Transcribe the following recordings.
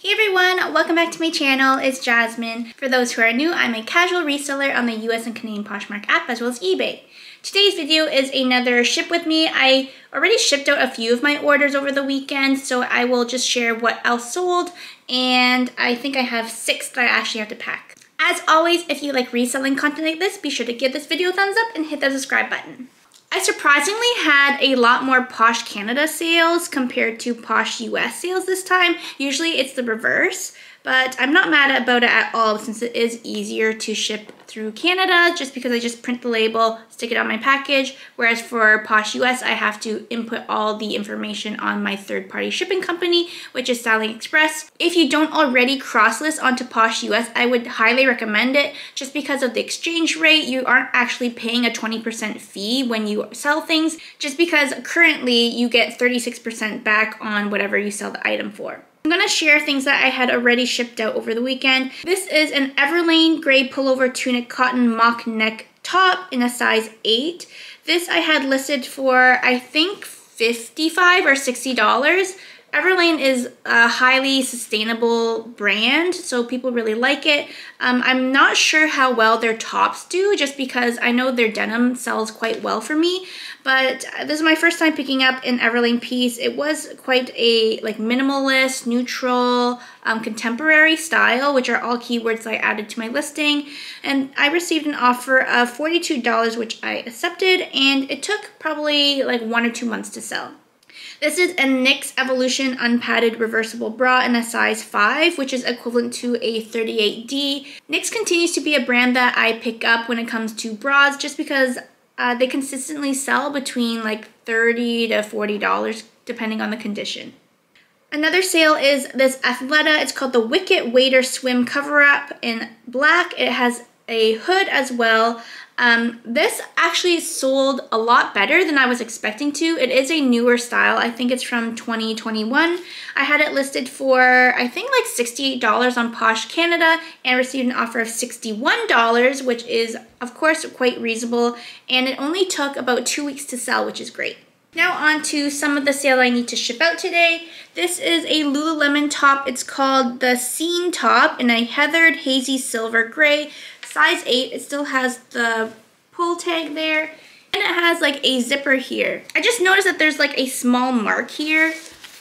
Hey everyone, welcome back to my channel. It's Jasmine. For those who are new, I'm a casual reseller on the US and Canadian Poshmark app as well as eBay. Today's video is another ship with me. I already shipped out a few of my orders over the weekend, so I will just share what else sold, and I think I have 6 that I actually have to pack. As always, if you like reselling content like this, be sure to give this video a thumbs up and hit the subscribe button. I surprisingly had a lot more Posh Canada sales compared to Posh US sales this time. Usually it's the reverse, but I'm not mad about it at all since it is easier to ship through Canada just because I just print the label, stick it on my package, whereas for Posh US I have to input all the information on my third-party shipping company, which is Styling Express. If you don't already cross-list onto Posh US, I would highly recommend it just because of the exchange rate. You aren't actually paying a 20% fee when you sell things, just because currently you get 36% back on whatever you sell the item for. I'm gonna share things that I had already shipped out over the weekend. This is an Everlane gray pullover tunic cotton mock neck top in a size 8. This I had listed for, I think, $55 or $60. Everlane is a highly sustainable brand, so people really like it. I'm not sure how well their tops do, just because I know their denim sells quite well for me, but this is my first time picking up an Everlane piece. It was quite a minimalist, neutral, contemporary style, which are all keywords I added to my listing, and I received an offer of $42, which I accepted, and it took probably like 1 or 2 months to sell. This is a NYX Evolution unpadded reversible bra in a size 5, which is equivalent to a 38D. NYX continues to be a brand that I pick up when it comes to bras just because they consistently sell between like $30 to $40 depending on the condition. Another sale is this Athleta. It's called the Wicket Wader Swim Cover-Up in black. It has a hood as well. This actually sold a lot better than I was expecting to. It is a newer style. I think it's from 2021. I had it listed for, I think, like $68 on Posh Canada and received an offer of $61, which is, of course, quite reasonable. And it only took about 2 weeks to sell, which is great. Now on to some of the sale I need to ship out today. This is a Lululemon top. It's called the Scene Top in a heathered hazy silver gray, size 8. It still has the pull tag there, and it has like a zipper here. I just noticed that there's like a small mark here,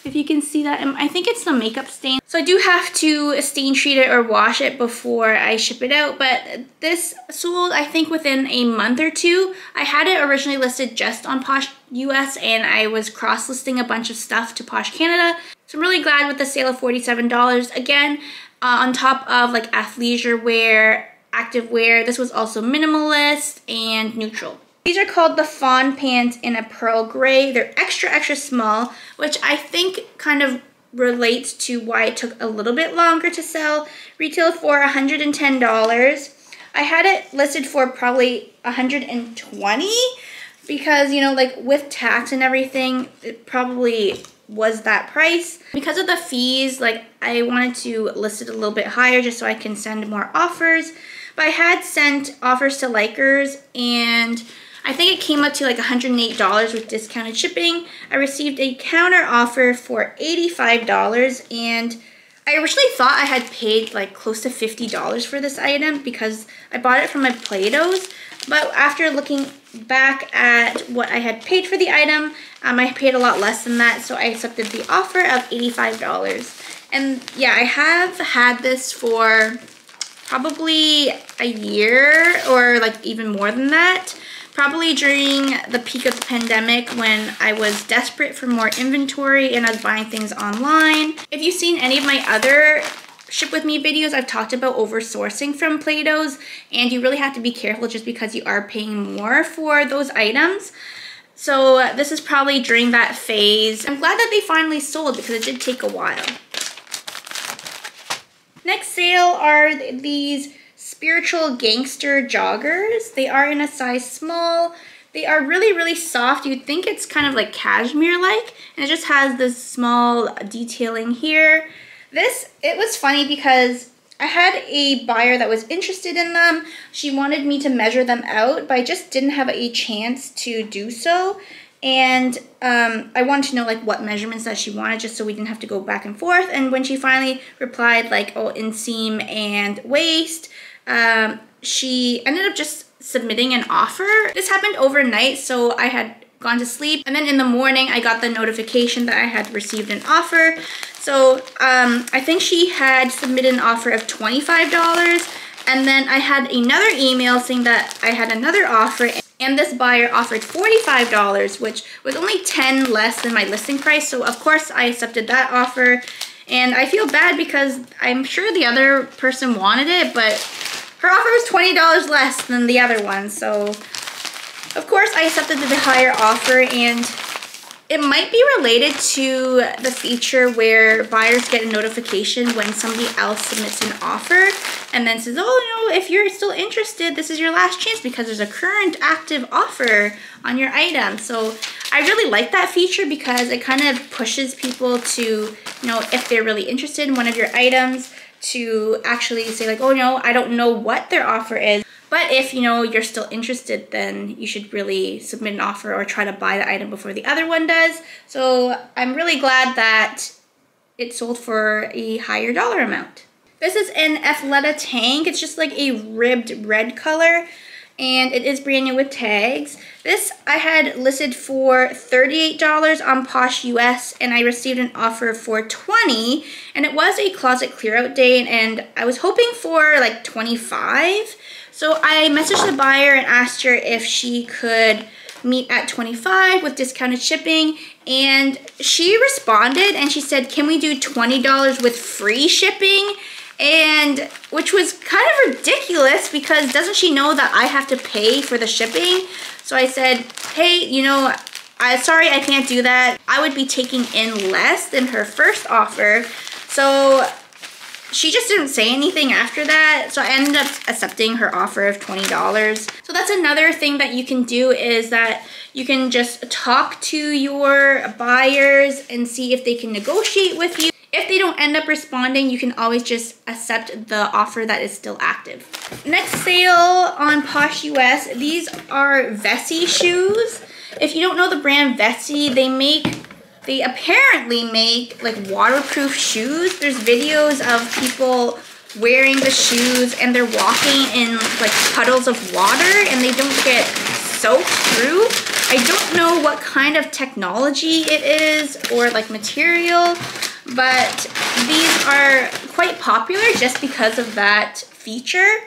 if you can see that. And I think it's the makeup stain. So I do have to stain treat it or wash it before I ship it out, but this sold, I think, within a month or 2. I had it originally listed just on Posh US, and I was cross-listing a bunch of stuff to Posh Canada. So I'm really glad with the sale of $47. Again, on top of like athleisure wear, active wear, this was also minimalist and neutral. These are called the Fawn Pants in a pearl gray. They're extra, extra small, which I think kind of relates to why it took a little bit longer to sell. Retailed for $110. I had it listed for probably $120 because, you know, like with tax and everything, it probably was that price. Because of the fees, like I wanted to list it a little bit higher just so I can send more offers. But I had sent offers to Likers, and I think it came up to like $108 with discounted shipping. I received a counter offer for $85, and I originally thought I had paid like close to $50 for this item because I bought it from my Play-Dohs. But after looking back at what I had paid for the item, I paid a lot less than that, so I accepted the offer of $85. And yeah, I have had this for probably a year or like even more than that. Probably during the peak of the pandemic when I was desperate for more inventory and I was buying things online. If you've seen any of my other Ship With Me videos, I've talked about oversourcing from Play-Dohs, and you really have to be careful just because you are paying more for those items. So this is probably during that phase. I'm glad that they finally sold because it did take a while. Next sale are these Spiritual Gangster joggers. They are in a size small. They are really, really soft. You'd think it's kind of like cashmere-like, and it just has this small detailing here. It was funny because I had a buyer that was interested in them. She wanted me to measure them out, but I just didn't have a chance to do so. And I wanted to know like what measurements that she wanted, just so we didn't have to go back and forth. And when she finally replied like, oh, inseam and waist, she ended up just submitting an offer. This happened overnight, so I had gone to sleep, and then in the morning I got the notification that I had received an offer. So I think she had submitted an offer of $25, and then I had another email saying that I had another offer, and this buyer offered $45, which was only $10 less than my listing price. So of course I accepted that offer, and I feel bad because I'm sure the other person wanted it, but her offer was $20 less than the other one. So of course I accepted the higher offer, and it might be related to the feature where buyers get a notification when somebody else submits an offer and then says, oh, no, if you're still interested, this is your last chance because there's a current active offer on your item. So I really like that feature because it kind of pushes people to, you know, if they're really interested in one of your items, to actually say like, oh no, I don't know what their offer is. But if, you know, you're still interested, then you should really submit an offer or try to buy the item before the other one does. So I'm really glad that it sold for a higher dollar amount. This is an Athleta tank. It's just like a ribbed red color, and it is brand new with tags. This I had listed for $38 on Posh US, and I received an offer for $20, and it was a closet clear out day, and I was hoping for like $25. So I messaged the buyer and asked her if she could meet at $25 with discounted shipping, and she responded and she said, can we do $20 with free shipping? And which was kind of ridiculous because doesn't she know that I have to pay for the shipping? So I said, hey, you know, sorry, I can't do that. I would be taking in less than her first offer. So she just didn't say anything after that, so I ended up accepting her offer of $20. So that's another thing that you can do, is that you can just talk to your buyers and see if they can negotiate with you. If they don't end up responding, you can always just accept the offer that is still active. Next sale on Posh US, these are Vessi shoes. If you don't know the brand Vessi, they apparently make like waterproof shoes. There's videos of people wearing the shoes and they're walking in like puddles of water and they don't get soaked through. I don't know what kind of technology it is or like material, but these are quite popular just because of that feature.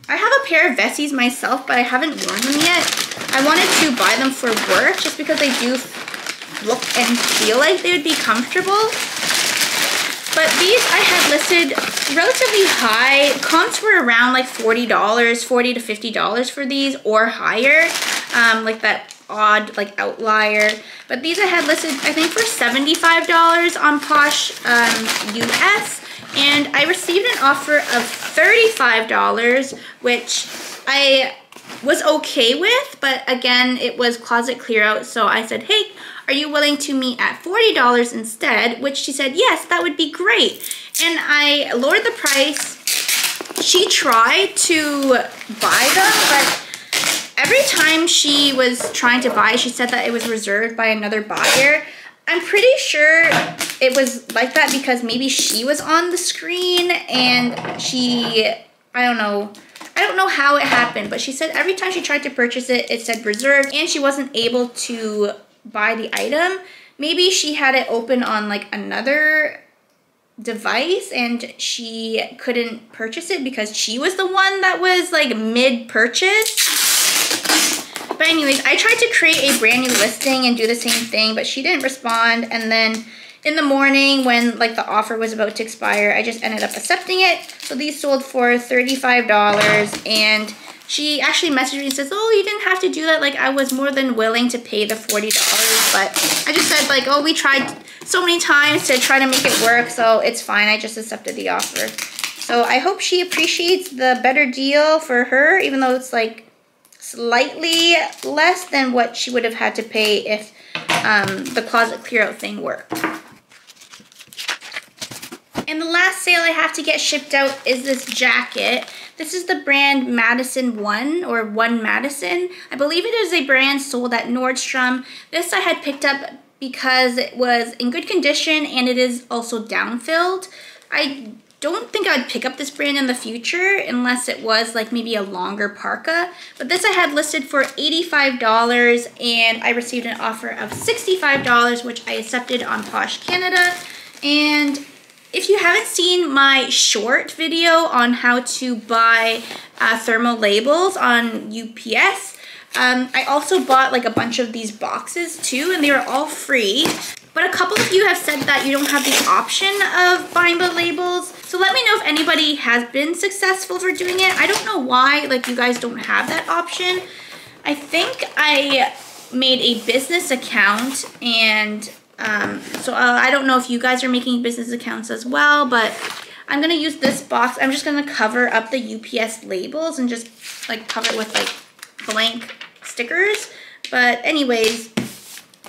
I have a pair of Vessis myself, but I haven't worn them yet. I wanted to buy them for work just because they do look and feel like they would be comfortable. But these I had listed relatively high. Comps were around like $40, $40 to $50 for these or higher, like that odd like outlier. But these I had listed I think for $75 on Posh US, and I received an offer of $35, which I was okay with, but again, it was closet clear out, so I said, hey, are you willing to meet at $40 instead? Which she said, yes, that would be great. And I lowered the price. She tried to buy them, but every time she was trying to buy, she said that it was reserved by another buyer. I'm pretty sure it was like that because maybe she was on the screen and I don't know how it happened, but she said every time she tried to purchase it, it said reserved and she wasn't able to buy the item. Maybe she had it open on like another device and she couldn't purchase it because she was the one that was like mid-purchase. But anyways, I tried to create a brand new listing and do the same thing, but she didn't respond. And then in the morning when like the offer was about to expire, I just ended up accepting it. So these sold for $35, and she actually messaged me and says, oh, you didn't have to do that. Like, I was more than willing to pay the $40, but I just said like, oh, we tried so many times to try to make it work, so it's fine. I just accepted the offer. So I hope she appreciates the better deal for her, even though it's like slightly less than what she would have had to pay if the closet clear out thing worked. And the last sale I have to get shipped out is this jacket. This is the brand Madison One, or One Madison. I believe it is a brand sold at Nordstrom. This I had picked up because it was in good condition and it is also down-filled. I don't think I'd pick up this brand in the future unless it was like maybe a longer parka. But this I had listed for $85 and I received an offer of $65, which I accepted on Posh Canada. And if you haven't seen my short video on how to buy thermal labels on UPS, I also bought like a bunch of these boxes too, and they were all free. But a couple of you have said that you don't have the option of buying the labels. So let me know if anybody has been successful for doing it. I don't know why like you guys don't have that option. I think I made a business account, and so I don't know if you guys are making business accounts as well, but I'm gonna use this box. I'm just gonna cover up the UPS labels and just like cover it with like blank stickers. But anyways,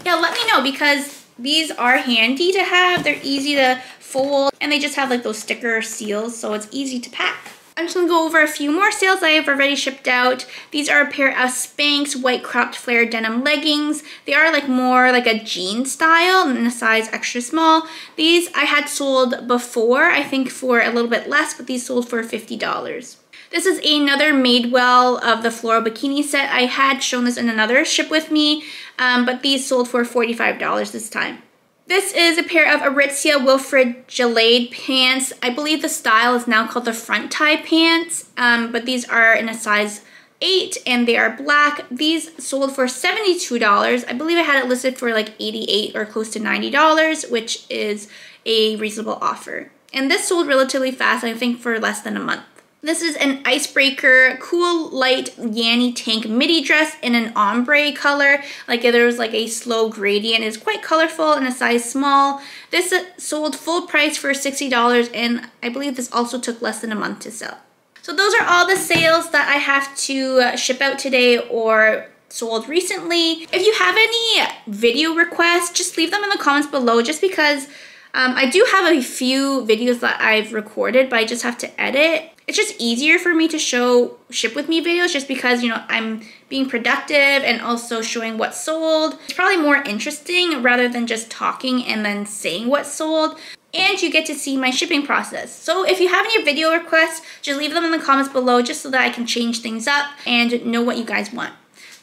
yeah, let me know because these are handy to have. They're easy to fold and they just have like those sticker seals, so it's easy to pack. I'm just gonna go over a few more sales I have already shipped out. These are a pair of Spanx white cropped flare denim leggings. They are like more like a jean style and a size extra small. These I had sold before, I think for a little bit less, but these sold for $50. This is another Madewell of the floral bikini set. I had shown this in another ship with me, but these sold for $45 this time. This is a pair of Aritzia Wilfred Gelade pants. I believe the style is now called the front tie pants, but these are in a size 8 and they are black. These sold for $72. I believe I had it listed for like $88 or close to $90, which is a reasonable offer. And this sold relatively fast, I think for less than a month. This is an Icebreaker cool light Yanni tank midi dress in an ombre color. Like there was like a slow gradient. It's quite colorful in a size small. This sold full price for $60 and I believe this also took less than a month to sell. So those are all the sales that I have to ship out today or sold recently. If you have any video requests, just leave them in the comments below just because I do have a few videos that I've recorded, but I just have to edit. It's just easier for me to show ship with me videos just because, you know, I'm being productive and also showing what sold. It's probably more interesting rather than just talking and then saying what sold. And you get to see my shipping process. So if you have any video requests, just leave them in the comments below just so that I can change things up and know what you guys want.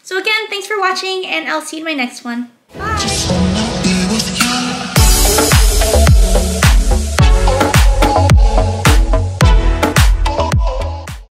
So again, thanks for watching and I'll see you in my next one. Bye!